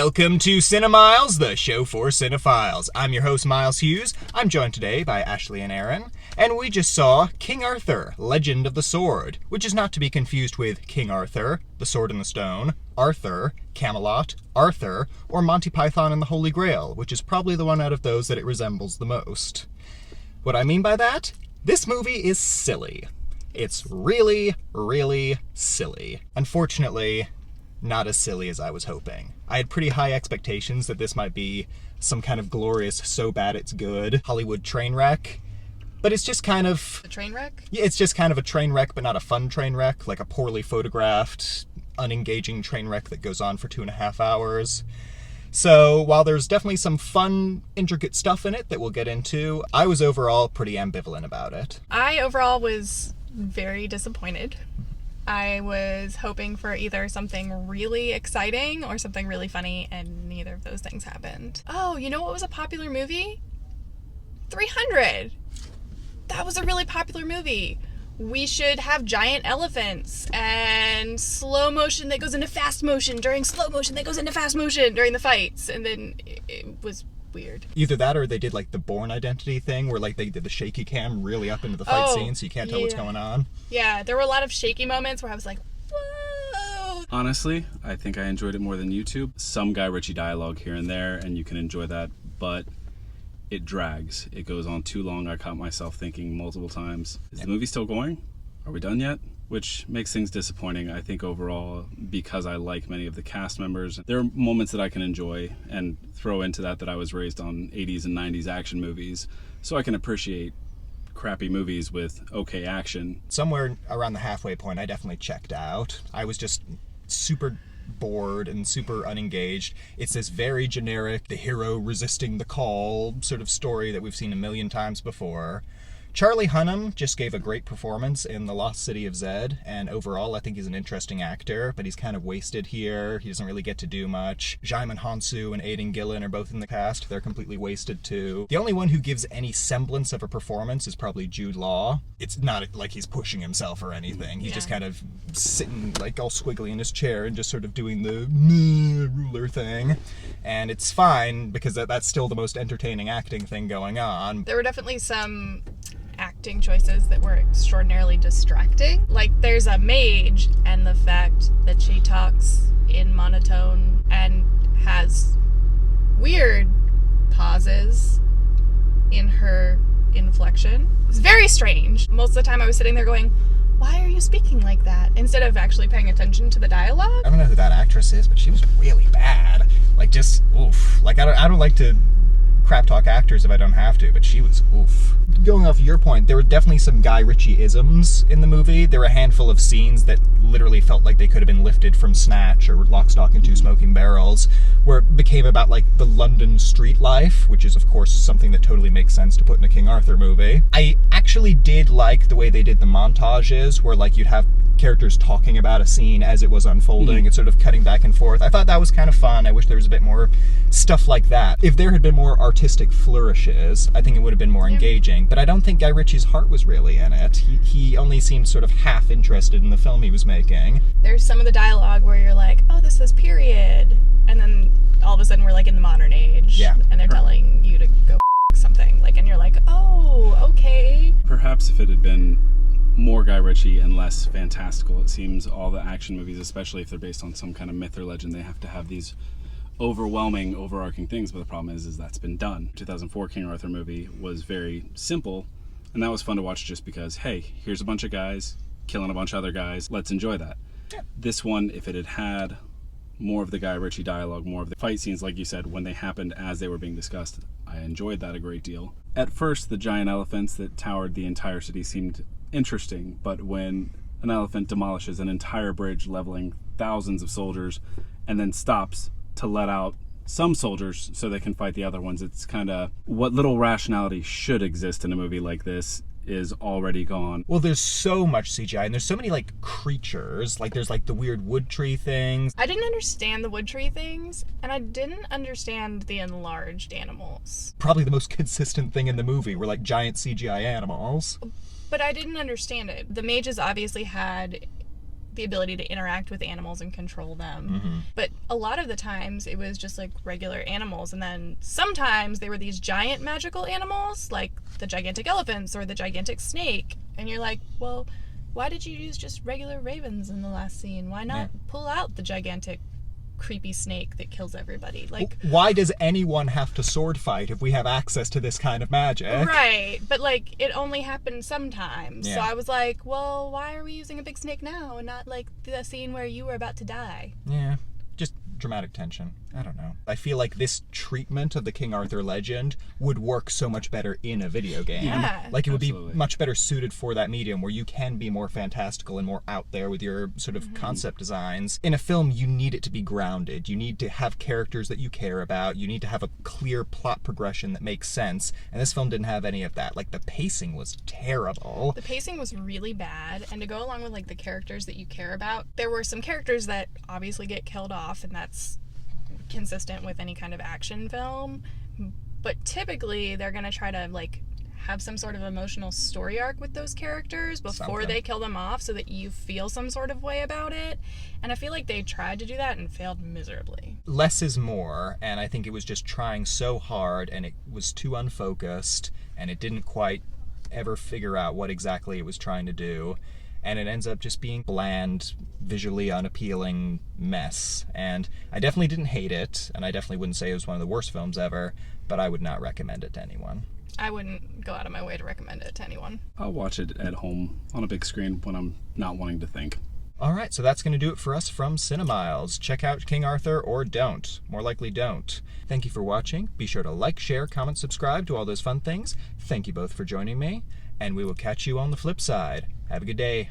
Welcome to CineMyles, the show for cinephiles. I'm your host, Miles Hughes. I'm joined today by Ashley and Aaron, and we just saw King Arthur, Legend of the Sword, which is not to be confused with King Arthur, The Sword in the Stone, Arthur, Camelot, Arthur, or Monty Python and the Holy Grail, which is probably the one out of those that it resembles the most. What I mean by that? This movie is silly. It's really, really silly. Unfortunately, not as silly as I was hoping. I had pretty high expectations that this might be some kind of glorious, so bad it's good Hollywood train wreck, but it's just kind of... A train wreck? Yeah, it's just kind of a train wreck, but not a fun train wreck, like a poorly photographed, unengaging train wreck that goes on for 2.5 hours. So, while there's definitely some fun, intricate stuff in it that we'll get into, I was overall pretty ambivalent about it. I overall was very disappointed. I was hoping for either something really exciting or something really funny, and neither of those things happened. Oh, you know what was a popular movie? 300! That was a really popular movie. We should have giant elephants and slow motion that goes into fast motion during slow motion that goes into fast motion during the fights, and then it was weird. Either that or they did like the Bourne Identity thing where like they did the shaky cam really up into the fight scene so you can't tell what's going on. Yeah, there were a lot of shaky moments where I was like, whoa! Honestly, I think I enjoyed it more than YouTube. Some Guy Ritchie dialogue here and there, and you can enjoy that, but it drags. It goes on too long. I caught myself thinking multiple times, is the movie still going? Are we done yet? Which makes things disappointing, I think, overall, because I like many of the cast members. There are moments that I can enjoy and throw into that I was raised on 80s and 90s action movies, so I can appreciate crappy movies with okay action. Somewhere around the halfway point, I definitely checked out. I was just super bored and super unengaged. It's this very generic, the hero resisting the call sort of story that we've seen a million times before. Charlie Hunnam just gave a great performance in The Lost City of Zed, and overall I think he's an interesting actor, but he's kind of wasted here. He doesn't really get to do much. Djimon Hounsou and Aidan Gillen are both in the cast. They're completely wasted too. The only one who gives any semblance of a performance is probably Jude Law. It's not like he's pushing himself or anything. He's just kind of sitting like all squiggly in his chair and just sort of doing the ruler thing. And it's fine because that's still the most entertaining acting thing going on. There were definitely some acting choices that were extraordinarily distracting. Like, there's a mage, and the fact that she talks in monotone and has weird pauses in her inflection. It's very strange. Most of the time I was sitting there going, why are you speaking like that? Instead of actually paying attention to the dialogue. I don't know who that actress is, but she was really bad. Like, just oof. Like, I don't like to crap talk actors if I don't have to, but she was oof. Going off your point, there were definitely some Guy Ritchie isms in the movie. There were a handful of scenes that literally felt like they could have been lifted from Snatch or Lock, Stock, and Two Smoking Barrels, where it became about like the London street life, which is of course something that totally makes sense to put in a King Arthur movie. I actually did like the way they did the montages, where like you'd have characters talking about a scene as it was unfolding and sort of cutting back and forth. I thought that was kind of fun. I wish there was a bit more stuff like that. If there had been more artistic flourishes, I think it would have been more engaging, but I don't think Guy Ritchie's heart was really in it. He only seemed sort of half interested in the film he was making. There's some of the dialogue where you're like, oh, this is period, and then all of a sudden we're like in the modern age, and they're telling you to go something, like, and you're like, oh, okay. Perhaps if it had been more Guy Ritchie and less fantastical. It seems all the action movies, especially if they're based on some kind of myth or legend, they have to have these overwhelming, overarching things, but the problem is that's been done. 2004 King Arthur movie was very simple, and that was fun to watch just because, hey, here's a bunch of guys killing a bunch of other guys, let's enjoy that. This one, if it had had more of the Guy Ritchie dialogue, more of the fight scenes, like you said, when they happened as they were being discussed, I enjoyed that a great deal. At first, the giant elephants that towered the entire city seemed interesting, but when an elephant demolishes an entire bridge leveling thousands of soldiers and then stops to let out some soldiers so they can fight the other ones, it's kind of what little rationality should exist in a movie like this is already gone. Well, there's so much CGI, and there's so many, like, creatures. Like, there's, like, the weird wood tree things. I didn't understand the wood tree things, and I didn't understand the enlarged animals. Probably the most consistent thing in the movie were, like, giant CGI animals. But I didn't understand it. The mages obviously had the ability to interact with animals and control them. But a lot of the times it was just like regular animals, and then sometimes they were these giant magical animals like the gigantic elephants or the gigantic snake, and you're like, well, why did you use just regular ravens in the last scene? Why not pull out the gigantic creepy snake that kills everybody? Like, why does anyone have to sword fight if we have access to this kind of magic? Right, but like it only happened sometimes. Yeah. So I was like, well, why are we using a big snake now and not like the scene where you were about to die? Yeah, just dramatic tension. I don't know. I feel like this treatment of the King Arthur legend would work so much better in a video game. Yeah. Like it would Absolutely. be much better suited for that medium where you can be more fantastical and more out there with your sort of concept designs. In a film, you need it to be grounded. You need to have characters that you care about. You need to have a clear plot progression that makes sense. And this film didn't have any of that. Like the pacing was terrible. The pacing was really bad, and to go along with like the characters that you care about, there were some characters that obviously get killed off, and that's consistent with any kind of action film, but typically they're going to try to like have some sort of emotional story arc with those characters before they kill them off so that you feel some sort of way about it, and I feel like they tried to do that and failed miserably. Less is more, and I think it was just trying so hard, and it was too unfocused, and it didn't quite ever figure out what exactly it was trying to do, and it ends up just being bland, visually unappealing mess. And I definitely didn't hate it, and I definitely wouldn't say it was one of the worst films ever, but I would not recommend it to anyone. I wouldn't go out of my way to recommend it to anyone. I'll watch it at home on a big screen when I'm not wanting to think. All right, so that's going to do it for us from CineMyles. Check out King Arthur or don't. More likely don't. Thank you for watching. Be sure to like, share, comment, subscribe, do all those fun things. Thank you both for joining me, and we will catch you on the flip side. Have a good day.